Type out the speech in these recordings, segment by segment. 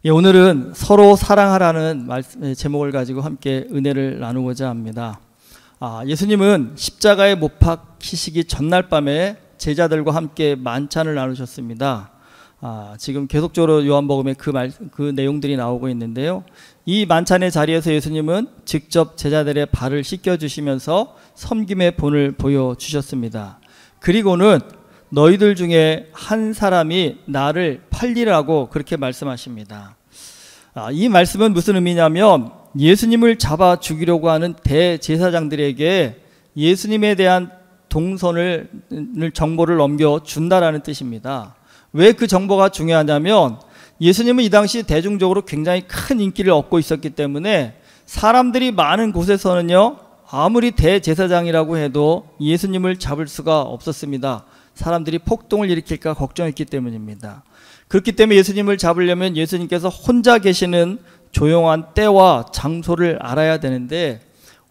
예, 오늘은 서로 사랑하라는 제목을 가지고 함께 은혜를 나누고자 합니다. 예수님은 십자가에 못 박히시기 전날 밤에 제자들과 함께 만찬을 나누셨습니다. 지금 계속적으로 요한복음에 그 내용들이 나오고 있는데요. 이 만찬의 자리에서 예수님은 직접 제자들의 발을 씻겨주시면서 섬김의 본을 보여주셨습니다. 그리고는 너희들 중에 한 사람이 나를 팔리라고 그렇게 말씀하십니다. 이 말씀은 무슨 의미냐면 예수님을 잡아 죽이려고 하는 대제사장들에게 예수님에 대한 동선을 정보를 넘겨준다라는 뜻입니다. 왜 그 정보가 중요하냐면 예수님은 이 당시 대중적으로 굉장히 큰 인기를 얻고 있었기 때문에 사람들이 많은 곳에서는요, 아무리 대제사장이라고 해도 예수님을 잡을 수가 없었습니다. 사람들이 폭동을 일으킬까 걱정했기 때문입니다. 그렇기 때문에 예수님을 잡으려면 예수님께서 혼자 계시는 조용한 때와 장소를 알아야 되는데,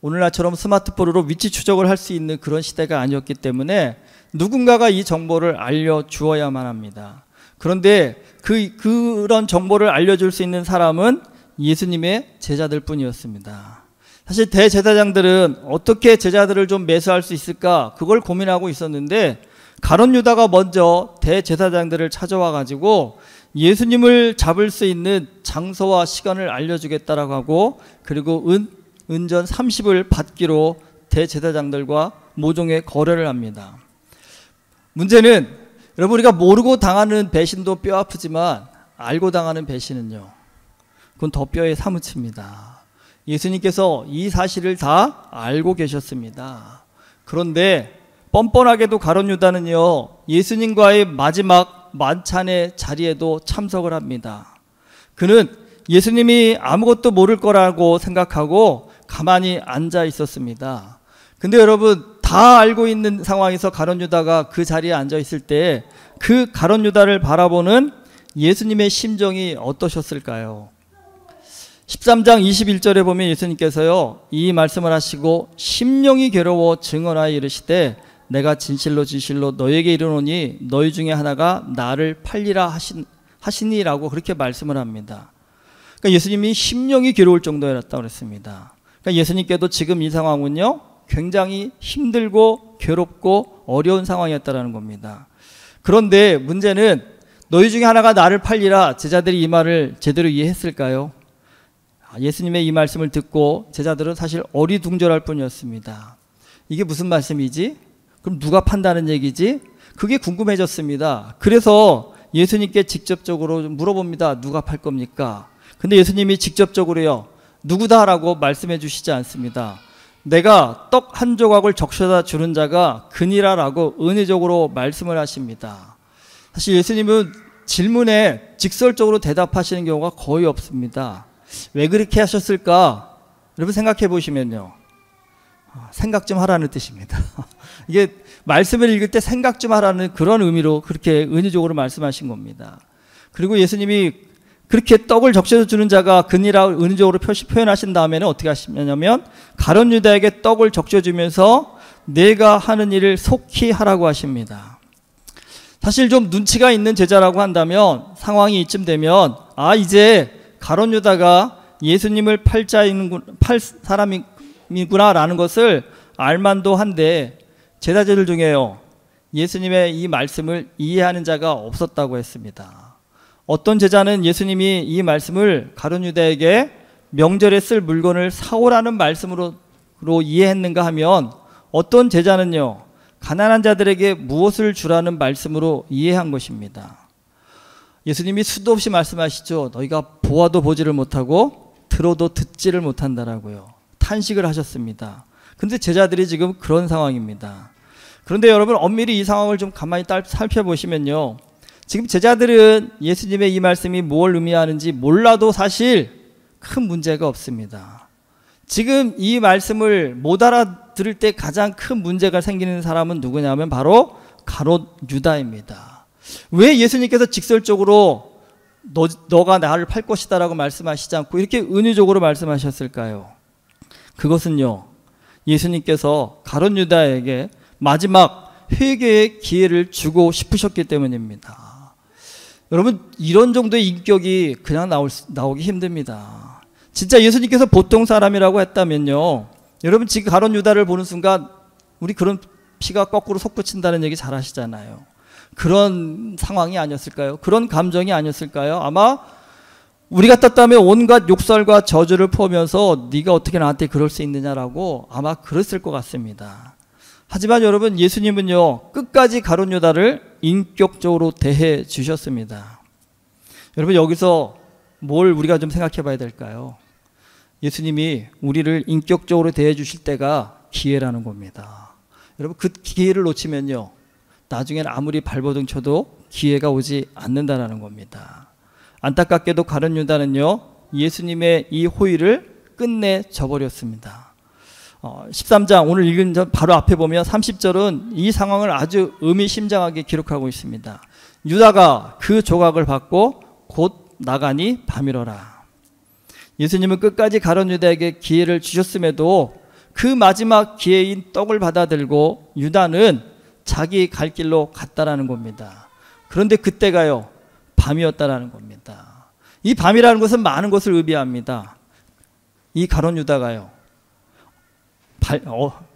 오늘날처럼 스마트폰으로 위치 추적을 할 수 있는 그런 시대가 아니었기 때문에 누군가가 이 정보를 알려주어야만 합니다. 그런데 그런 정보를 알려줄 수 있는 사람은 예수님의 제자들 뿐이었습니다. 사실 대제사장들은 어떻게 제자들을 좀 매수할 수 있을까, 그걸 고민하고 있었는데, 가룟 유다가 먼저 대제사장들을 찾아와 가지고 예수님을 잡을 수 있는 장소와 시간을 알려주겠다라고 하고, 그리고 은전 30을 받기로 대제사장들과 모종의 거래를 합니다. 문제는 여러분, 우리가 모르고 당하는 배신도 뼈 아프지만 알고 당하는 배신은요, 그건 더 뼈에 사무칩니다. 예수님께서 이 사실을 다 알고 계셨습니다. 그런데 뻔뻔하게도 가룟 유다는요, 예수님과의 마지막 만찬의 자리에도 참석을 합니다. 그는 예수님이 아무것도 모를 거라고 생각하고 가만히 앉아 있었습니다. 근데 여러분, 다 알고 있는 상황에서 가룟 유다가 그 자리에 앉아 있을 때 그 가룟 유다를 바라보는 예수님의 심정이 어떠셨을까요? 13장 21절에 보면 예수님께서요, 이 말씀을 하시고 심령이 괴로워 증언하여 이르시되 내가 진실로 너에게 이르노니 너희 중에 하나가 나를 팔리라 하시니라고 그렇게 말씀을 합니다. 그러니까 예수님이 심령이 괴로울 정도였다고 그랬습니다. 그러니까 예수님께도 지금 이 상황은요, 굉장히 힘들고 괴롭고 어려운 상황이었다는 겁니다. 그런데 문제는 너희 중에 하나가 나를 팔리라, 제자들이 이 말을 제대로 이해했을까요? 예수님의 이 말씀을 듣고 제자들은 사실 어리둥절할 뿐이었습니다. 이게 무슨 말씀이지? 그럼 누가 판다는 얘기지? 그게 궁금해졌습니다. 그래서 예수님께 직접적으로 물어봅니다. 누가 팔 겁니까? 근데 예수님이 직접적으로요, 누구다라고 말씀해 주시지 않습니다. 내가 떡 한 조각을 적셔다 주는 자가 그니라라고 은혜적으로 말씀을 하십니다. 사실 예수님은 질문에 직설적으로 대답하시는 경우가 거의 없습니다. 왜 그렇게 하셨을까? 여러분 생각해 보시면요, 생각 좀 하라는 뜻입니다. 이게 말씀을 읽을 때 생각 좀 하라는 그런 의미로 그렇게 은혜적으로 말씀하신 겁니다. 그리고 예수님이 그렇게 떡을 적셔서 주는 자가 그니라고 은혜적으로 표현하신 다음에는 어떻게 하시냐면 가룟 유다에게 떡을 적셔주면서 내가 하는 일을 속히 하라고 하십니다. 사실 좀 눈치가 있는 제자라고 한다면 상황이 이쯤 되면 이제 가룟 유다가 예수님을 팔 사람이구나 라는 것을 알만도 한데, 제자들 중에요, 예수님의 이 말씀을 이해하는 자가 없었다고 했습니다. 어떤 제자는 예수님이 이 말씀을 가룟 유다에게 명절에 쓸 물건을 사오라는 말씀으로 이해했는가 하면, 어떤 제자는요, 가난한 자들에게 무엇을 주라는 말씀으로 이해한 것입니다. 예수님이 수도 없이 말씀하시죠. 너희가 보아도 보지를 못하고 들어도 듣지를 못한다라고요. 탄식을 하셨습니다. 근데 제자들이 지금 그런 상황입니다. 그런데 여러분, 엄밀히 이 상황을 좀 가만히 살펴보시면요, 지금 제자들은 예수님의 이 말씀이 뭘 의미하는지 몰라도 사실 큰 문제가 없습니다. 지금 이 말씀을 못 알아들을 때 가장 큰 문제가 생기는 사람은 누구냐면 바로 가룟 유다입니다. 왜 예수님께서 직설적으로 너가 나를 팔 것이다 라고 말씀하시지 않고 이렇게 은유적으로 말씀하셨을까요? 그것은요, 예수님께서 가룟 유다에게 마지막 회개의 기회를 주고 싶으셨기 때문입니다. 여러분 이런 정도의 인격이 그냥 나오기 힘듭니다. 진짜 예수님께서 보통 사람이라고 했다면요, 여러분 지금 가룟 유다를 보는 순간 우리 그런 피가 거꾸로 솟구친다는 얘기 잘 하시잖아요. 그런 상황이 아니었을까요? 그런 감정이 아니었을까요? 아마 우리 같았다면 온갖 욕설과 저주를 퍼오면서 네가 어떻게 나한테 그럴 수 있느냐라고 아마 그랬을 것 같습니다. 하지만 여러분 예수님은요 끝까지 가룟 유다를 인격적으로 대해 주셨습니다. 여러분 여기서 뭘 우리가 좀 생각해 봐야 될까요? 예수님이 우리를 인격적으로 대해 주실 때가 기회라는 겁니다. 여러분 그 기회를 놓치면요 나중에는 아무리 발버둥 쳐도 기회가 오지 않는다라는 겁니다. 안타깝게도 가룟 유다는요 예수님의 이 호의를 끝내 저버렸습니다. 13장 오늘 읽은 바로 앞에 보면 30절은 이 상황을 아주 의미심장하게 기록하고 있습니다. 유다가 그 조각을 받고 곧 나가니 밤이러라. 예수님은 끝까지 가룟 유다에게 기회를 주셨음에도 그 마지막 기회인 떡을 받아들고 유다는 자기 갈 길로 갔다라는 겁니다. 그런데 그때가요 밤이었다라는 겁니다. 이 밤이라는 것은 많은 것을 의미합니다. 이 가룟 유다가요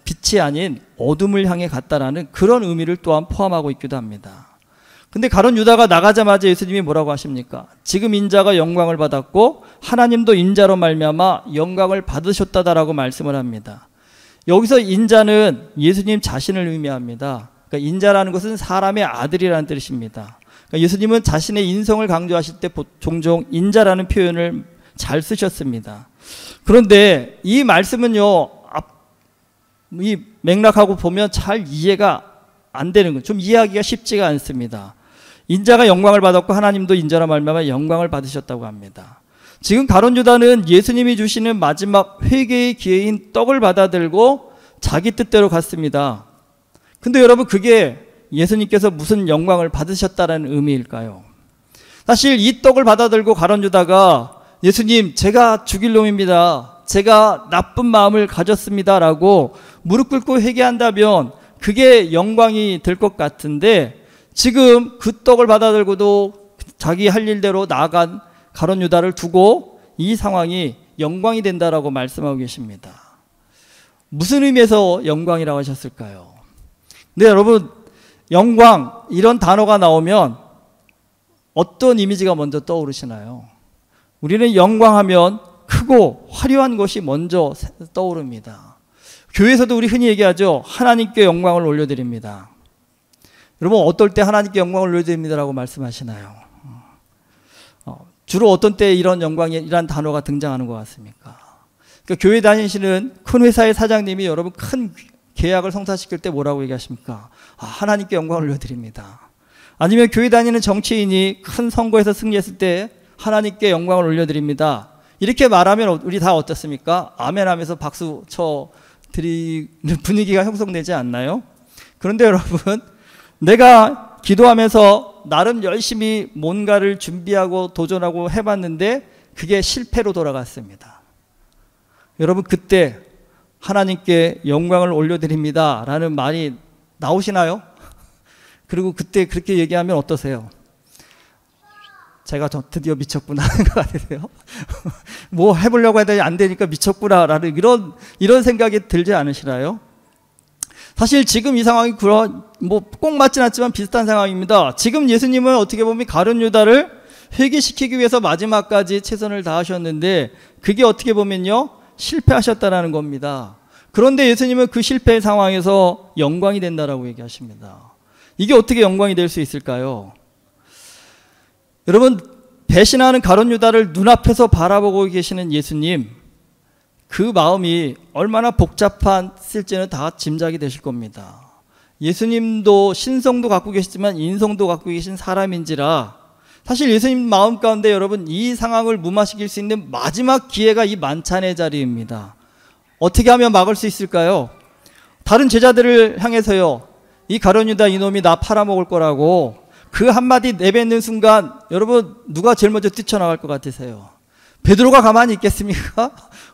빛이 아닌 어둠을 향해 갔다라는 그런 의미를 또한 포함하고 있기도 합니다. 근데 가룟 유다가 나가자마자 예수님이 뭐라고 하십니까? 지금 인자가 영광을 받았고 하나님도 인자로 말미암아 영광을 받으셨다라고 말씀을 합니다. 여기서 인자는 예수님 자신을 의미합니다. 그러니까 인자라는 것은 사람의 아들이라는 뜻입니다. 그러니까 예수님은 자신의 인성을 강조하실 때 종종 인자라는 표현을 잘 쓰셨습니다. 그런데 이 말씀은요 이 맥락하고 보면 잘 이해가 안 되는 거예요. 좀 이해하기가 쉽지가 않습니다. 인자가 영광을 받았고 하나님도 인자라 말미암아 영광을 받으셨다고 합니다. 지금 가룟 유다는 예수님이 주시는 마지막 회개의 기회인 떡을 받아들고 자기 뜻대로 갔습니다. 근데 여러분 그게 예수님께서 무슨 영광을 받으셨다는 의미일까요? 사실 이 떡을 받아들고 가룟 유다가 예수님 제가 죽일 놈입니다. 제가 나쁜 마음을 가졌습니다 라고 무릎 꿇고 회개한다면 그게 영광이 될 것 같은데 지금 그 떡을 받아들고도 자기 할 일대로 나아간 가룟 유다를 두고 이 상황이 영광이 된다라고 말씀하고 계십니다. 무슨 의미에서 영광이라고 하셨을까요? 근데 여러분 영광 이런 단어가 나오면 어떤 이미지가 먼저 떠오르시나요? 우리는 영광하면 크고 화려한 것이 먼저 떠오릅니다. 교회에서도 우리 흔히 얘기하죠. 하나님께 영광을 올려드립니다. 여러분 어떨 때 하나님께 영광을 올려드립니다라고 말씀하시나요? 주로 어떤 때 이런 영광이라는 단어가 등장하는 것 같습니까? 그러니까 교회 다니시는 큰 회사의 사장님이 여러분 큰 계약을 성사시킬 때 뭐라고 얘기하십니까? 하나님께 영광을 올려드립니다. 아니면 교회 다니는 정치인이 큰 선거에서 승리했을 때 하나님께 영광을 올려드립니다. 이렇게 말하면 우리 다 어떻습니까? 아멘 하면서 박수 쳐 드리는 분위기가 형성되지 않나요? 그런데 여러분 내가 기도하면서 나름 열심히 뭔가를 준비하고 도전하고 해봤는데 그게 실패로 돌아갔습니다. 여러분 그때 하나님께 영광을 올려드립니다 라는 말이 나오시나요? 그리고 그때 그렇게 얘기하면 어떠세요? 제가 드디어 미쳤구나 하는 것 같으세요? 뭐 해보려고 하더니 안 되니까 미쳤구나 라는 이런 생각이 들지 않으시나요? 사실 지금 이 상황이 뭐 꼭 맞진 않지만 비슷한 상황입니다. 지금 예수님은 어떻게 보면 가룟 유다를 회개시키기 위해서 마지막까지 최선을 다하셨는데 그게 어떻게 보면요 실패하셨다라는 겁니다. 그런데 예수님은 그 실패의 상황에서 영광이 된다라고 얘기하십니다. 이게 어떻게 영광이 될 수 있을까요? 여러분 배신하는 가룟 유다를 눈앞에서 바라보고 계시는 예수님 그 마음이 얼마나 복잡했을지는 다 짐작이 되실 겁니다. 예수님도 신성도 갖고 계시지만 인성도 갖고 계신 사람인지라 사실 예수님 마음 가운데 여러분 이 상황을 무마시킬 수 있는 마지막 기회가 이 만찬의 자리입니다. 어떻게 하면 막을 수 있을까요? 다른 제자들을 향해서요 이 가룟 유다 이놈이 나 팔아먹을 거라고 그 한마디 내뱉는 순간 여러분 누가 제일 먼저 뛰쳐나갈 것 같으세요? 베드로가 가만히 있겠습니까?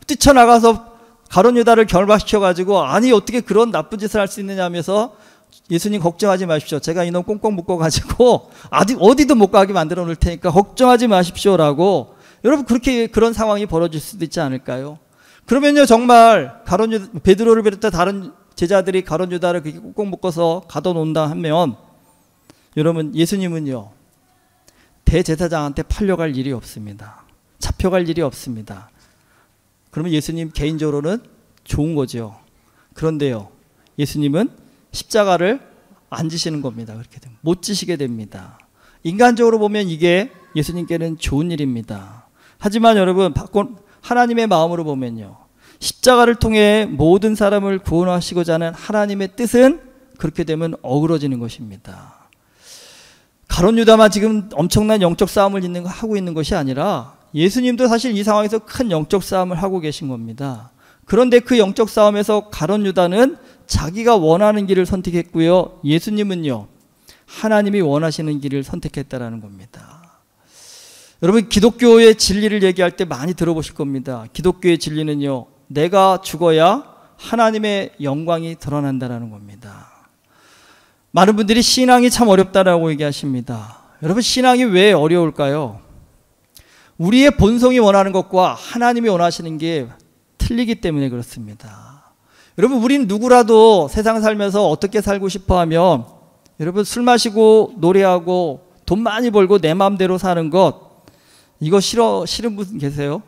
뛰쳐나가서 가룟 유다를 결박시켜가지고 아니 어떻게 그런 나쁜 짓을 할 수 있느냐 하면서 예수님 걱정하지 마십시오. 제가 이놈 꽁꽁 묶어가지고 어디도 못 가게 만들어 놓을 테니까 걱정하지 마십시오라고. 여러분 그런 상황이 벌어질 수도 있지 않을까요? 그러면요 정말 베드로를 비롯해 다른 제자들이 가룟 유다를 그렇게 꽁꽁 묶어서 가둬놓는다 하면 여러분 예수님은요 대제사장한테 팔려갈 일이 없습니다. 잡혀갈 일이 없습니다. 그러면 예수님 개인적으로는 좋은 거죠. 그런데요 예수님은 십자가를 안 지시는 겁니다. 그렇게 되면 못 지시게 됩니다. 인간적으로 보면 이게 예수님께는 좋은 일입니다. 하지만 여러분 하나님의 마음으로 보면요 십자가를 통해 모든 사람을 구원하시고자 하는 하나님의 뜻은 그렇게 되면 어그러지는 것입니다. 가룟 유다만 지금 엄청난 영적 싸움을 하고 있는 것이 아니라 예수님도 사실 이 상황에서 큰 영적 싸움을 하고 계신 겁니다. 그런데 그 영적 싸움에서 가룟 유다는 자기가 원하는 길을 선택했고요. 예수님은요 하나님이 원하시는 길을 선택했다라는 겁니다. 여러분 기독교의 진리를 얘기할 때 많이 들어보실 겁니다. 기독교의 진리는요 내가 죽어야 하나님의 영광이 드러난다라는 겁니다. 많은 분들이 신앙이 참 어렵다라고 얘기하십니다. 여러분 신앙이 왜 어려울까요? 우리의 본성이 원하는 것과 하나님이 원하시는 게 틀리기 때문에 그렇습니다. 여러분 우리는 누구라도 세상 살면서 어떻게 살고 싶어 하면 여러분 술 마시고 노래하고 돈 많이 벌고 내 마음대로 사는 것 이거 싫은 분 계세요?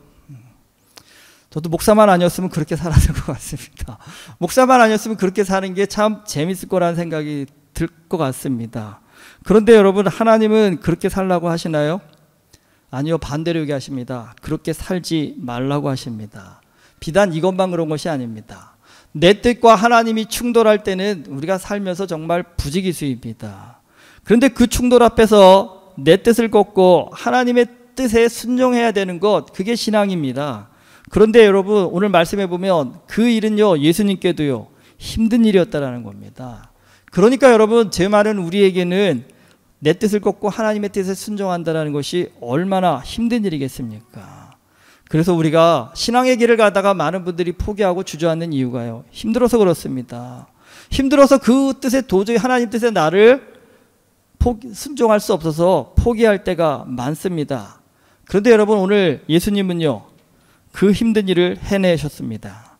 저도 목사만 아니었으면 그렇게 살아야 될 것 같습니다. 목사만 아니었으면 그렇게 사는 게 참 재밌을 거라는 생각이 들 것 같습니다. 그런데 여러분 하나님은 그렇게 살라고 하시나요? 아니요 반대로 얘기하십니다. 그렇게 살지 말라고 하십니다. 비단 이것만 그런 것이 아닙니다. 내 뜻과 하나님이 충돌할 때는 우리가 살면서 정말 부지기수입니다. 그런데 그 충돌 앞에서 내 뜻을 꺾고 하나님의 뜻에 순종해야 되는 것 그게 신앙입니다. 그런데 여러분 오늘 말씀해 보면 그 일은요 예수님께도요 힘든 일이었다라는 겁니다. 그러니까 여러분 제 말은 우리에게는 내 뜻을 꺾고 하나님의 뜻에 순종한다는 것이 얼마나 힘든 일이겠습니까? 그래서 우리가 신앙의 길을 가다가 많은 분들이 포기하고 주저앉는 이유가요 힘들어서 그렇습니다. 힘들어서 그 뜻에 도저히 하나님 뜻에 나를 순종할 수 없어서 포기할 때가 많습니다. 그런데 여러분 오늘 예수님은요 그 힘든 일을 해내셨습니다.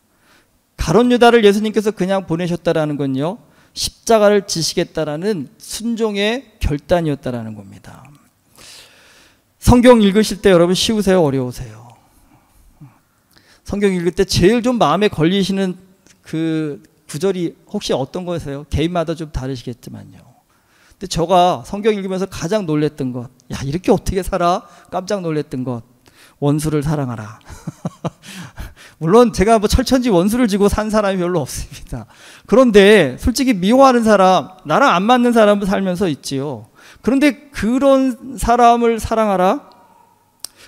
가룟 유다를 예수님께서 그냥 보내셨다라는 건요 십자가를 지시겠다라는 순종의 결단이었다라는 겁니다. 성경 읽으실 때 여러분 쉬우세요 어려우세요? 성경 읽을 때 제일 좀 마음에 걸리시는 그 구절이 혹시 어떤 거세요? 개인마다 좀 다르시겠지만요. 근데 제가 성경 읽으면서 가장 놀랬던 것, 야 이렇게 어떻게 살아? 깜짝 놀랬던 것, 원수를 사랑하라. 물론 제가 뭐 철천지 원수를 지고 산 사람이 별로 없습니다. 그런데 솔직히 미워하는 사람, 나랑 안 맞는 사람을 살면서 있지요. 그런데 그런 사람을 사랑하라?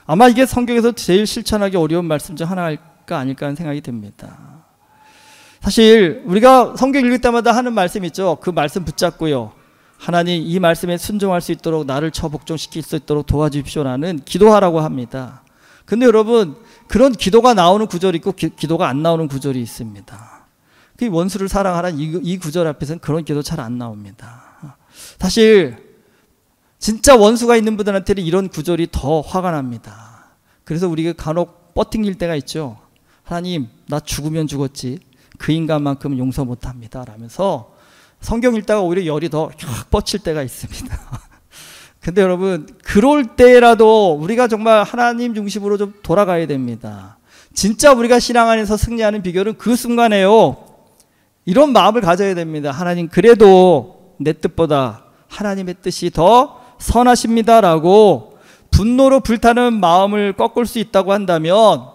아마 이게 성경에서 제일 실천하기 어려운 말씀 중 하나가 아닐까 하는 생각이 듭니다. 사실 우리가 성경 읽을 때마다 하는 말씀 있죠. 그 말씀 붙잡고요. 하나님 이 말씀에 순종할 수 있도록 나를 처복종시킬 수 있도록 도와주십시오라는 기도하라고 합니다. 근데 여러분 그런 기도가 나오는 구절이 있고 기도가 안 나오는 구절이 있습니다. 그 원수를 사랑하라 이 구절 앞에서는 그런 기도 잘 안 나옵니다. 사실 진짜 원수가 있는 분들한테는 이런 구절이 더 화가 납니다. 그래서 우리가 간혹 뻗팅길 때가 있죠. 하나님 나 죽으면 죽었지 그 인간만큼은 용서 못합니다 라면서 성경 읽다가 오히려 열이 더 확 뻗칠 때가 있습니다. 근데 여러분 그럴 때라도 우리가 정말 하나님 중심으로 좀 돌아가야 됩니다. 진짜 우리가 신앙 안에서 승리하는 비결은 그 순간에요 이런 마음을 가져야 됩니다. 하나님 그래도 내 뜻보다 하나님의 뜻이 더 선하십니다라고 분노로 불타는 마음을 꺾을 수 있다고 한다면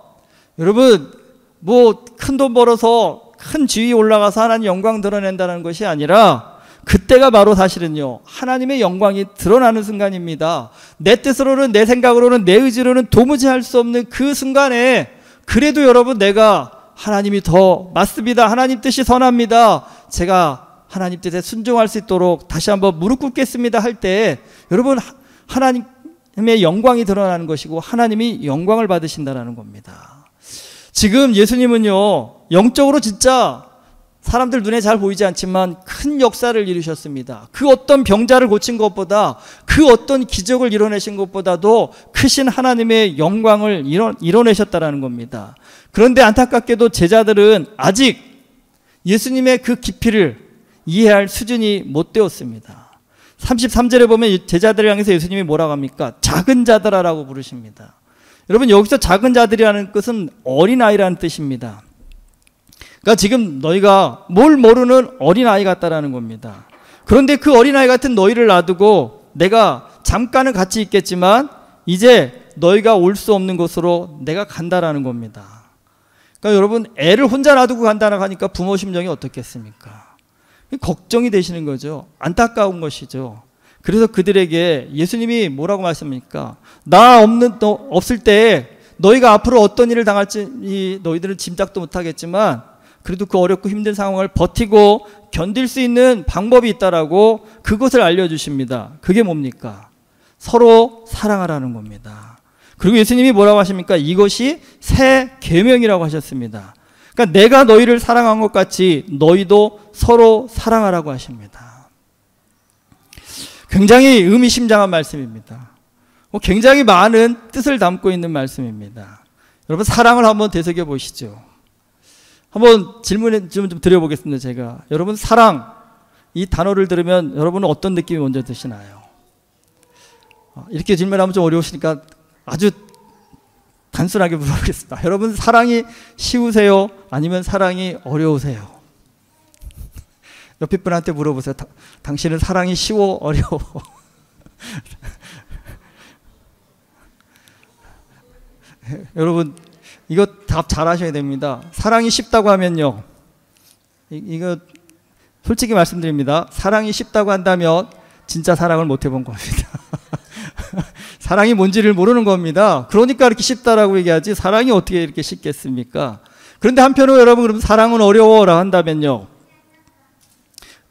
여러분 뭐 큰 돈 벌어서 큰 지위 올라가서 하나님 영광 드러낸다는 것이 아니라 그때가 바로 사실은요 하나님의 영광이 드러나는 순간입니다. 내 뜻으로는 내 생각으로는 내 의지로는 도무지 할 수 없는 그 순간에 그래도 여러분 내가 하나님이 더 맞습니다. 하나님 뜻이 선합니다. 제가 하나님 뜻에 순종할 수 있도록 다시 한번 무릎 꿇겠습니다 할 때 여러분 하나님의 영광이 드러나는 것이고 하나님이 영광을 받으신다는 겁니다. 지금 예수님은요 영적으로 진짜 사람들 눈에 잘 보이지 않지만 큰 역사를 이루셨습니다. 그 어떤 병자를 고친 것보다, 그 어떤 기적을 이뤄내신 것보다도 크신 하나님의 영광을 이뤄내셨다라는 겁니다. 그런데 안타깝게도 제자들은 아직 예수님의 그 깊이를 이해할 수준이 못 되었습니다. 33절에 보면 제자들을 향해서 예수님이 뭐라고 합니까? 작은 자들아라고 부르십니다. 여러분, 여기서 작은 자들이라는 것은 어린아이라는 뜻입니다. 그러니까 지금 너희가 뭘 모르는 어린아이 같다라는 겁니다. 그런데 그 어린아이 같은 너희를 놔두고 내가 잠깐은 같이 있겠지만 이제 너희가 올 수 없는 곳으로 내가 간다라는 겁니다. 그러니까 여러분, 애를 혼자 놔두고 간다고 하니까 부모 심정이 어떻겠습니까? 걱정이 되시는 거죠. 안타까운 것이죠. 그래서 그들에게 예수님이 뭐라고 말씀합니까? 나 없을 때 너희가 앞으로 어떤 일을 당할지 너희들은 짐작도 못하겠지만 그래도 그 어렵고 힘든 상황을 버티고 견딜 수 있는 방법이 있다라고 그것을 알려주십니다. 그게 뭡니까? 서로 사랑하라는 겁니다. 그리고 예수님이 뭐라고 하십니까? 이것이 새 계명이라고 하셨습니다. 그러니까 내가 너희를 사랑한 것 같이 너희도 서로 사랑하라고 하십니다. 굉장히 의미심장한 말씀입니다. 굉장히 많은 뜻을 담고 있는 말씀입니다. 여러분, 사랑을 한번 되새겨 보시죠. 한번 질문 좀 드려보겠습니다. 제가 여러분, 사랑 이 단어를 들으면 여러분은 어떤 느낌이 먼저 드시나요? 이렇게 질문하면 좀 어려우시니까 아주 단순하게 물어보겠습니다. 여러분, 사랑이 쉬우세요? 아니면 사랑이 어려우세요? 옆에 분한테 물어보세요. 당신은 사랑이 쉬워? 어려워? 여러분, 이거 답 잘 하셔야 됩니다. 사랑이 쉽다고 하면요, 이거 솔직히 말씀드립니다. 사랑이 쉽다고 한다면 진짜 사랑을 못 해본 겁니다. 사랑이 뭔지를 모르는 겁니다. 그러니까 이렇게 쉽다라고 얘기하지 사랑이 어떻게 이렇게 쉽겠습니까? 그런데 한편으로 여러분, 그럼 사랑은 어려워라 한다면요,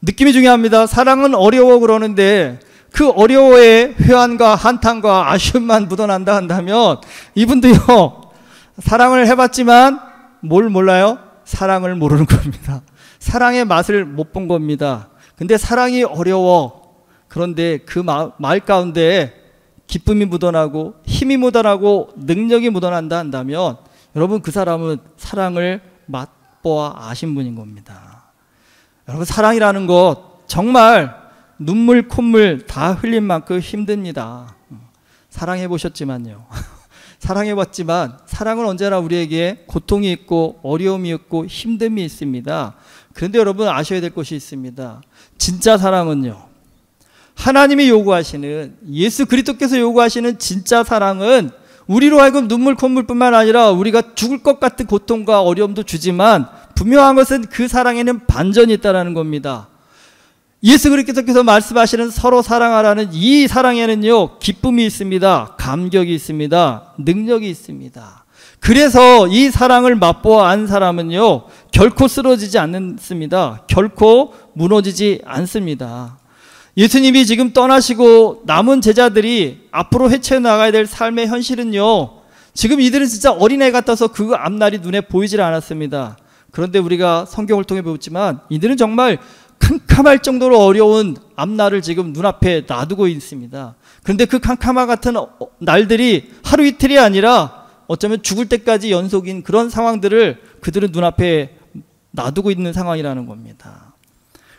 느낌이 중요합니다. 사랑은 어려워 그러는데 그 어려워에 회한과 한탄과 아쉬움만 묻어난다 한다면 이분도요, 사랑을 해봤지만 뭘 몰라요? 사랑을 모르는 겁니다. 사랑의 맛을 못 본 겁니다. 근데 사랑이 어려워. 그런데 그 말 가운데 기쁨이 묻어나고 힘이 묻어나고 능력이 묻어난다 한다면 여러분, 그 사람은 사랑을 맛보아 아신 분인 겁니다. 여러분, 사랑이라는 것 정말 눈물 콧물 다 흘린 만큼 힘듭니다. 사랑해 보셨지만요. 사랑해봤지만 사랑은 언제나 우리에게 고통이 있고 어려움이 있고 힘듦이 있습니다. 그런데 여러분, 아셔야 될 것이 있습니다. 진짜 사랑은요, 하나님이 요구하시는, 예수 그리스도께서 요구하시는 진짜 사랑은 우리로 하여금 눈물 콧물뿐만 아니라 우리가 죽을 것 같은 고통과 어려움도 주지만 분명한 것은 그 사랑에는 반전이 있다는 겁니다. 예수 그리스도께서 말씀하시는 서로 사랑하라는 이 사랑에는요, 기쁨이 있습니다. 감격이 있습니다. 능력이 있습니다. 그래서 이 사랑을 맛보아 안 사람은요, 결코 쓰러지지 않습니다. 결코 무너지지 않습니다. 예수님이 지금 떠나시고 남은 제자들이 앞으로 헤쳐나가야 될 삶의 현실은요, 지금 이들은 진짜 어린애 같아서 그 앞날이 눈에 보이질 않았습니다. 그런데 우리가 성경을 통해 배웠지만 이들은 정말 캄캄할 정도로 어려운 앞날을 지금 눈앞에 놔두고 있습니다. 그런데 그 캄캄한 같은 날들이 하루 이틀이 아니라 어쩌면 죽을 때까지 연속인 그런 상황들을 그들은 눈앞에 놔두고 있는 상황이라는 겁니다.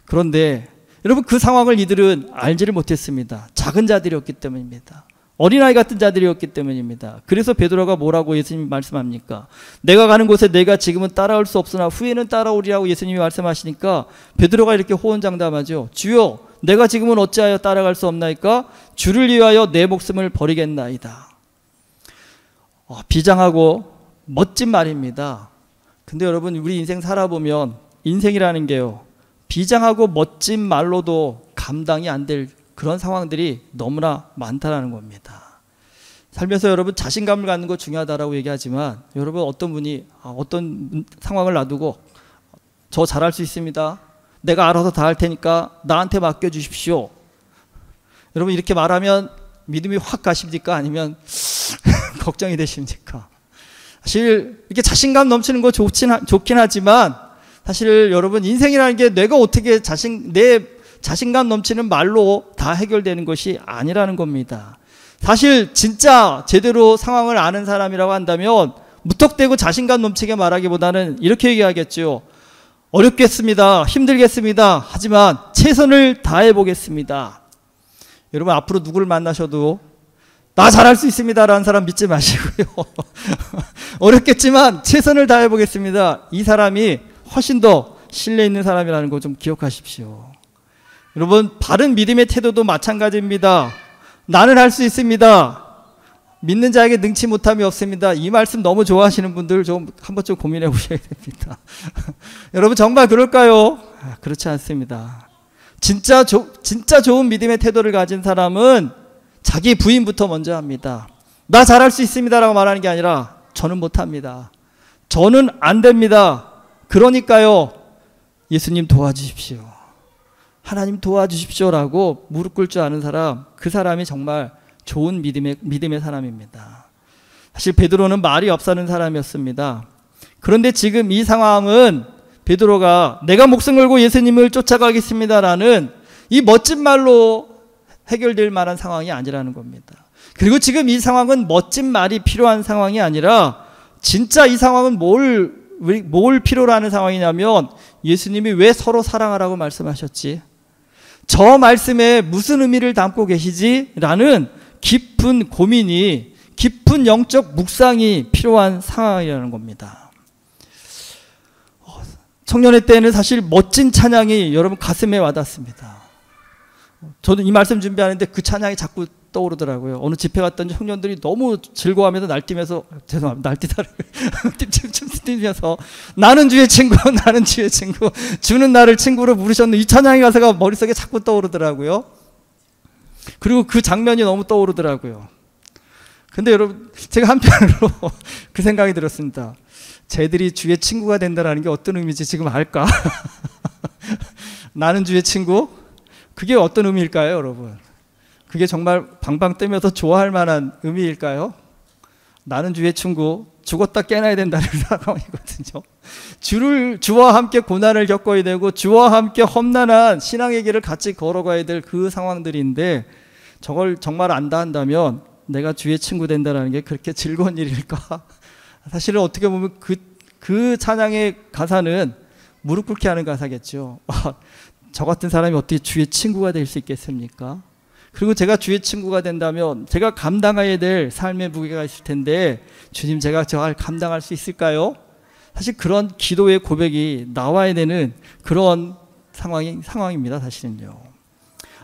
그런데 여러분, 그 상황을 이들은 알지를 못했습니다. 작은 자들이었기 때문입니다. 어린아이 같은 자들이었기 때문입니다. 그래서 베드로가 뭐라고 예수님이 말씀합니까? 내가 가는 곳에 내가 지금은 따라올 수 없으나 후에는 따라오리라고 예수님이 말씀하시니까 베드로가 이렇게 호언장담하죠. 주여, 내가 지금은 어찌하여 따라갈 수 없나이까? 주를 위하여 내 목숨을 버리겠나이다. 비장하고 멋진 말입니다. 근데 여러분, 우리 인생 살아보면 인생이라는 게요, 비장하고 멋진 말로도 감당이 안 될 그런 상황들이 너무나 많다라는 겁니다. 살면서 여러분, 자신감을 갖는 거 중요하다라고 얘기하지만 여러분, 어떤 분이 어떤 상황을 놔두고 저 잘할 수 있습니다, 내가 알아서 다 할 테니까 나한테 맡겨주십시오, 여러분 이렇게 말하면 믿음이 확 가십니까? 아니면 걱정이 되십니까? 사실 이렇게 자신감 넘치는 거 좋긴 하지만 사실 여러분 인생이라는 게 내가 어떻게 내 자신감 넘치는 말로 다 해결되는 것이 아니라는 겁니다. 사실 진짜 제대로 상황을 아는 사람이라고 한다면 무턱대고 자신감 넘치게 말하기보다는 이렇게 얘기하겠죠. 어렵겠습니다. 힘들겠습니다. 하지만 최선을 다해 보겠습니다. 여러분 앞으로 누구를 만나셔도 나 잘할 수 있습니다 라는 사람 믿지 마시고요. 어렵겠지만 최선을 다해 보겠습니다. 이 사람이 훨씬 더 신뢰 있는 사람이라는 거 좀 기억하십시오. 여러분 바른 믿음의 태도도 마찬가지입니다. 나는 할 수 있습니다. 믿는 자에게 능치 못함이 없습니다. 이 말씀 너무 좋아하시는 분들 좀 한번 좀 고민해 보셔야 됩니다. 여러분 정말 그럴까요? 그렇지 않습니다. 진짜 좋은 믿음의 태도를 가진 사람은 자기 부인부터 먼저 합니다. 나 잘할 수 있습니다 라고 말하는 게 아니라 저는 못합니다. 저는 안 됩니다. 그러니까요 예수님 도와주십시오. 하나님 도와주십시오 라고 무릎 꿇을 줄 아는 사람, 그 사람이 정말 좋은 믿음의 사람입니다. 사실 베드로는 말이 없사는 사람이었습니다. 그런데 지금 이 상황은 베드로가 내가 목숨 걸고 예수님을 쫓아가겠습니다라는 이 멋진 말로 해결될 만한 상황이 아니라는 겁니다. 그리고 지금 이 상황은 멋진 말이 필요한 상황이 아니라 진짜 이 상황은 뭘 필요로 하는 상황이냐면 예수님이 왜 서로 사랑하라고 말씀하셨지? 저 말씀에 무슨 의미를 담고 계시지? 라는 깊은 고민이, 깊은 영적 묵상이 필요한 상황이라는 겁니다. 청년회 때는 사실 멋진 찬양이 여러분 가슴에 와닿습니다. 저도 이 말씀 준비하는데 그 찬양이 자꾸 떠오르더라고요. 어느 집회 갔더니 청년들이 너무 즐거워하면서 날뛰면서, 죄송합니다, 뛰면서 나는 주의 친구, 나는 주의 친구, 주는 나를 친구로 부르셨는 이 찬양의 가사가 머릿속에 자꾸 떠오르더라고요. 그리고 그 장면이 너무 떠오르더라고요. 근데 여러분 제가 한편으로 그 생각이 들었습니다. 쟤들이 주의 친구가 된다는 게 어떤 의미인지 지금 알까? 나는 주의 친구? 그게 어떤 의미일까요, 여러분? 그게 정말 방방 뜨면서 좋아할 만한 의미일까요? 나는 주의 친구, 죽었다 깨나야 된다는 상황이거든요. 주와 함께 고난을 겪어야 되고 주와 함께 험난한 신앙의 길을 같이 걸어가야 될 그 상황들인데 저걸 정말 안다 한다면 내가 주의 친구 된다는 게 그렇게 즐거운 일일까? 사실은 어떻게 보면 그 찬양의 가사는 무릎 꿇게 하는 가사겠죠. 저 같은 사람이 어떻게 주의 친구가 될 수 있겠습니까? 그리고 제가 주의 친구가 된다면 제가 감당해야 될 삶의 무게가 있을 텐데 주님 제가 저걸 감당할 수 있을까요? 사실 그런 기도의 고백이 나와야 되는 그런 상황입니다. 사실은요.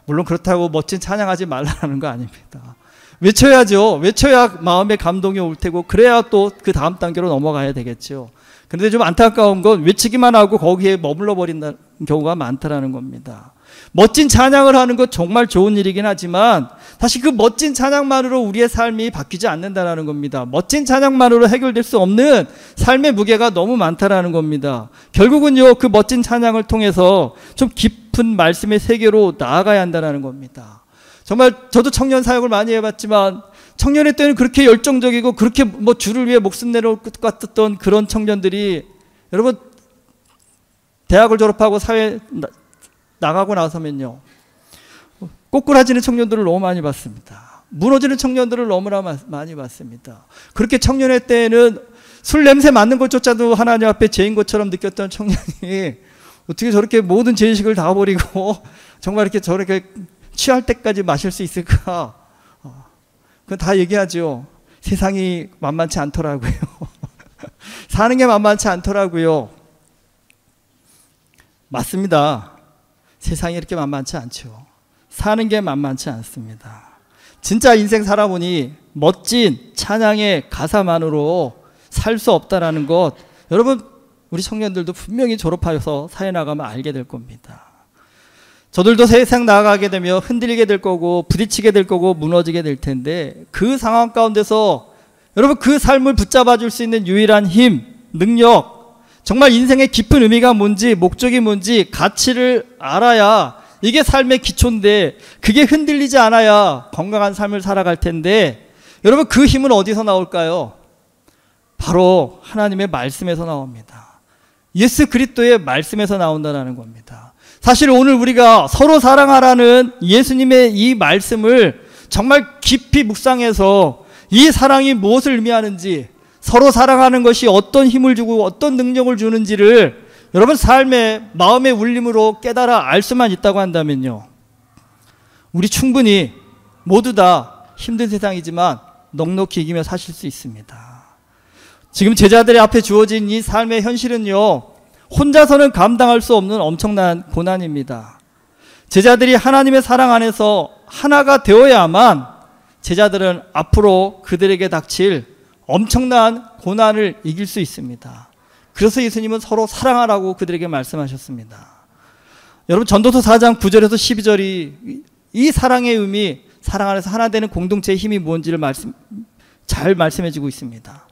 물론 그렇다고 멋진 찬양하지 말라는 거 아닙니다. 외쳐야죠. 외쳐야 마음의 감동이 올 테고 그래야 또 그 다음 단계로 넘어가야 되겠죠. 그런데 좀 안타까운 건 외치기만 하고 거기에 머물러 버린다는 경우가 많다라는 겁니다. 멋진 찬양을 하는 것 정말 좋은 일이긴 하지만 사실 그 멋진 찬양만으로 우리의 삶이 바뀌지 않는다는 겁니다. 멋진 찬양만으로 해결될 수 없는 삶의 무게가 너무 많다라는 겁니다. 결국은요 그 멋진 찬양을 통해서 좀 깊은 말씀의 세계로 나아가야 한다는 겁니다. 정말 저도 청년 사역을 많이 해봤지만 청년회 때는 그렇게 열정적이고 그렇게 주를 위해 목숨 내놓을 것 같았던 그런 청년들이 여러분 대학을 졸업하고 사회 나가고 나서면요 꼬꾸라지는 청년들을 너무 많이 봤습니다. 무너지는 청년들을 너무나 많이 봤습니다. 그렇게 청년회 때는 술 냄새 맡는 것조차도 하나님 앞에 죄인 것처럼 느꼈던 청년이 어떻게 저렇게 모든 죄의식을 다 버리고 정말 이렇게 저렇게 취할 때까지 마실 수 있을까? 그건 다 얘기하죠. 세상이 만만치 않더라고요. 사는 게 만만치 않더라고요. 맞습니다. 세상이 이렇게 만만치 않죠. 사는 게 만만치 않습니다. 진짜 인생 살아보니 멋진 찬양의 가사만으로 살 수 없다라는 것 여러분 우리 청년들도 분명히 졸업하여서 사회 나가면 알게 될 겁니다. 저들도 세상 나아가게 되면 흔들리게 될 거고 부딪히게 될 거고 무너지게 될 텐데 그 상황 가운데서 여러분 그 삶을 붙잡아 줄 수 있는 유일한 힘, 능력 정말 인생의 깊은 의미가 뭔지 목적이 뭔지 가치를 알아야 이게 삶의 기초인데 그게 흔들리지 않아야 건강한 삶을 살아갈 텐데 여러분 그 힘은 어디서 나올까요? 바로 하나님의 말씀에서 나옵니다. 예수 그리스도의 말씀에서 나온다는 겁니다. 사실 오늘 우리가 서로 사랑하라는 예수님의 이 말씀을 정말 깊이 묵상해서 이 사랑이 무엇을 의미하는지, 서로 사랑하는 것이 어떤 힘을 주고 어떤 능력을 주는지를 여러분 삶의 마음의 울림으로 깨달아 알 수만 있다고 한다면요, 우리 충분히 모두 다 힘든 세상이지만 넉넉히 이기며 사실 수 있습니다. 지금 제자들의 앞에 주어진 이 삶의 현실은요, 혼자서는 감당할 수 없는 엄청난 고난입니다. 제자들이 하나님의 사랑 안에서 하나가 되어야만 제자들은 앞으로 그들에게 닥칠 엄청난 고난을 이길 수 있습니다. 그래서 예수님은 서로 사랑하라고 그들에게 말씀하셨습니다. 여러분, 전도서 4장 9절에서 12절이 이 사랑의 의미, 사랑 안에서 하나 되는 공동체의 힘이 뭔지를 잘 말씀해 주고 있습니다.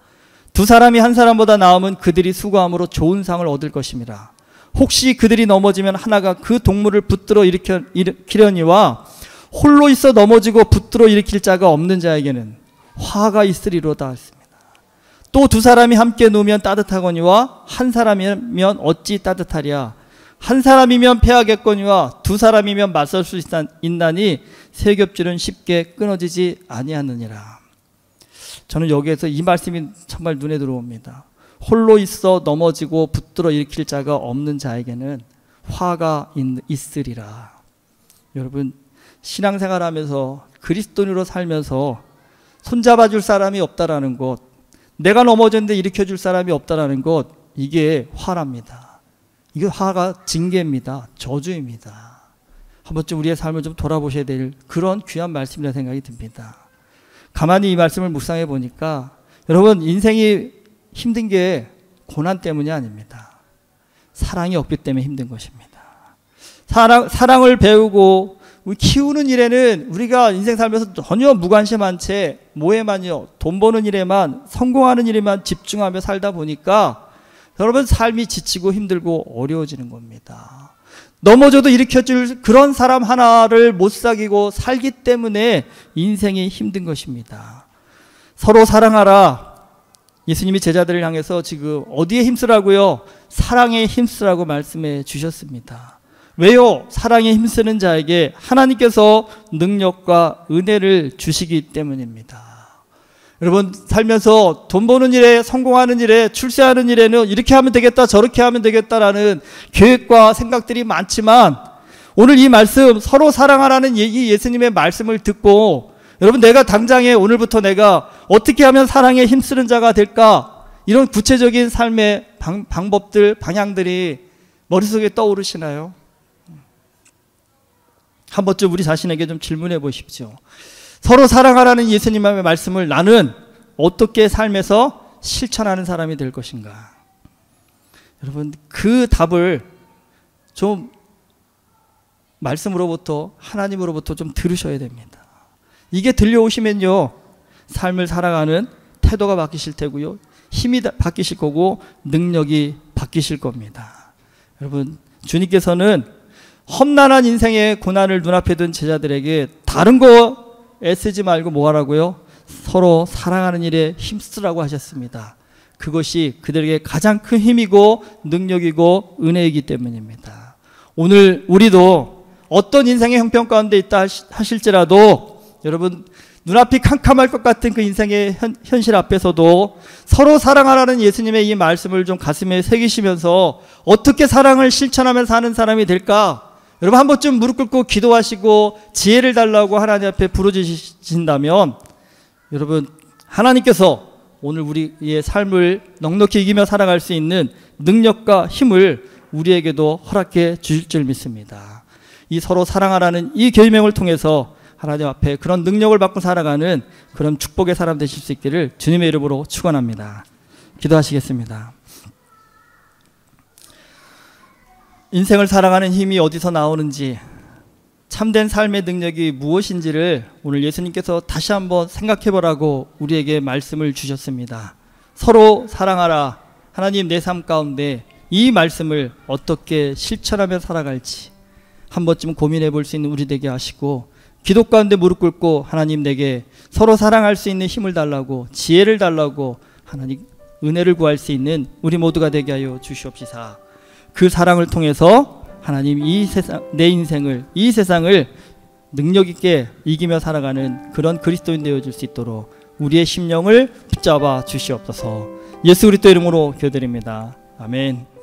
두 사람이 한 사람보다 나으면 그들이 수고함으로 좋은 상을 얻을 것입니다. 혹시 그들이 넘어지면 하나가 그 동물을 붙들어 일으키려니와 홀로 있어 넘어지고 붙들어 일으킬 자가 없는 자에게는 화가 있으리로다 했습니다. 또 두 사람이 함께 누우면 따뜻하거니와 한 사람이면 어찌 따뜻하랴. 한 사람이면 패하겠거니와 두 사람이면 맞설 수 있나니 세 겹줄은 쉽게 끊어지지 아니하느니라. 저는 여기에서 이 말씀이 정말 눈에 들어옵니다. 홀로 있어 넘어지고 붙들어 일으킬 자가 없는 자에게는 화가 있으리라. 여러분, 신앙생활하면서 그리스도인으로 살면서 손잡아 줄 사람이 없다라는 것, 내가 넘어졌는데 일으켜 줄 사람이 없다라는 것, 이게 화랍니다. 이게 화가 징계입니다. 저주입니다. 한 번쯤 우리의 삶을 좀 돌아보셔야 될 그런 귀한 말씀이라는 생각이 듭니다. 가만히 이 말씀을 묵상해 보니까 여러분, 인생이 힘든 게 고난 때문이 아닙니다. 사랑이 없기 때문에 힘든 것입니다. 사랑을 배우고 키우는 일에는 우리가 인생 살면서 전혀 무관심한 채 뭐에만요, 돈 버는 일에만, 성공하는 일에만 집중하며 살다 보니까 여러분, 삶이 지치고 힘들고 어려워지는 겁니다. 넘어져도 일으켜줄 그런 사람 하나를 못 사귀고 살기 때문에 인생이 힘든 것입니다. 서로 사랑하라. 예수님이 제자들을 향해서 지금 어디에 힘쓰라고요? 사랑에 힘쓰라고 말씀해 주셨습니다. 왜요? 사랑에 힘쓰는 자에게 하나님께서 능력과 은혜를 주시기 때문입니다. 여러분, 살면서 돈 버는 일에, 성공하는 일에, 출세하는 일에는 이렇게 하면 되겠다, 저렇게 하면 되겠다라는 계획과 생각들이 많지만, 오늘 이 말씀, 서로 사랑하라는 이 예수님의 말씀을 듣고, 여러분, 내가 당장에 오늘부터 내가 어떻게 하면 사랑에 힘쓰는 자가 될까, 이런 구체적인 삶의 방법들, 방향들이 머릿속에 떠오르시나요? 한 번쯤 우리 자신에게 좀 질문해 보십시오. 서로 사랑하라는 예수님의 말씀을 나는 어떻게 삶에서 실천하는 사람이 될 것인가? 여러분, 그 답을 좀 말씀으로부터, 하나님으로부터 좀 들으셔야 됩니다. 이게 들려오시면요, 삶을 살아가는 태도가 바뀌실 테고요, 힘이 바뀌실 거고, 능력이 바뀌실 겁니다. 여러분, 주님께서는 험난한 인생의 고난을 눈앞에 둔 제자들에게 다른 거 애쓰지 말고 뭐 하라고요? 서로 사랑하는 일에 힘쓰라고 하셨습니다. 그것이 그들에게 가장 큰 힘이고 능력이고 은혜이기 때문입니다. 오늘 우리도 어떤 인생의 형편 가운데 있다 하실지라도 여러분, 눈앞이 캄캄할 것 같은 그 인생의 현실 앞에서도 서로 사랑하라는 예수님의 이 말씀을 좀 가슴에 새기시면서 어떻게 사랑을 실천하며 사는 사람이 될까? 여러분, 한 번쯤 무릎 꿇고 기도하시고 지혜를 달라고 하나님 앞에 부르짖으신다면 여러분, 하나님께서 오늘 우리의 삶을 넉넉히 이기며 살아갈 수 있는 능력과 힘을 우리에게도 허락해 주실 줄 믿습니다. 이 서로 사랑하라는 이 계명을 통해서 하나님 앞에 그런 능력을 받고 살아가는 그런 축복의 사람 되실 수 있기를 주님의 이름으로 축원합니다. 기도하시겠습니다. 인생을 살아가는 힘이 어디서 나오는지, 참된 삶의 능력이 무엇인지를 오늘 예수님께서 다시 한번 생각해 보라고 우리에게 말씀을 주셨습니다. 서로 사랑하라. 하나님, 내 삶 가운데 이 말씀을 어떻게 실천하며 살아갈지 한 번쯤 고민해 볼 수 있는 우리 되게 하시고, 기도 가운데 무릎 꿇고 하나님, 내게 서로 사랑할 수 있는 힘을 달라고, 지혜를 달라고 하나님 은혜를 구할 수 있는 우리 모두가 되게 하여 주시옵시사. 그 사랑을 통해서 하나님 이 세상, 내 인생을, 이 세상을 능력 있게 이기며 살아가는 그런 그리스도인 되어줄 수 있도록 우리의 심령을 붙잡아 주시옵소서. 예수 그리스도 이름으로 기도드립니다. 아멘.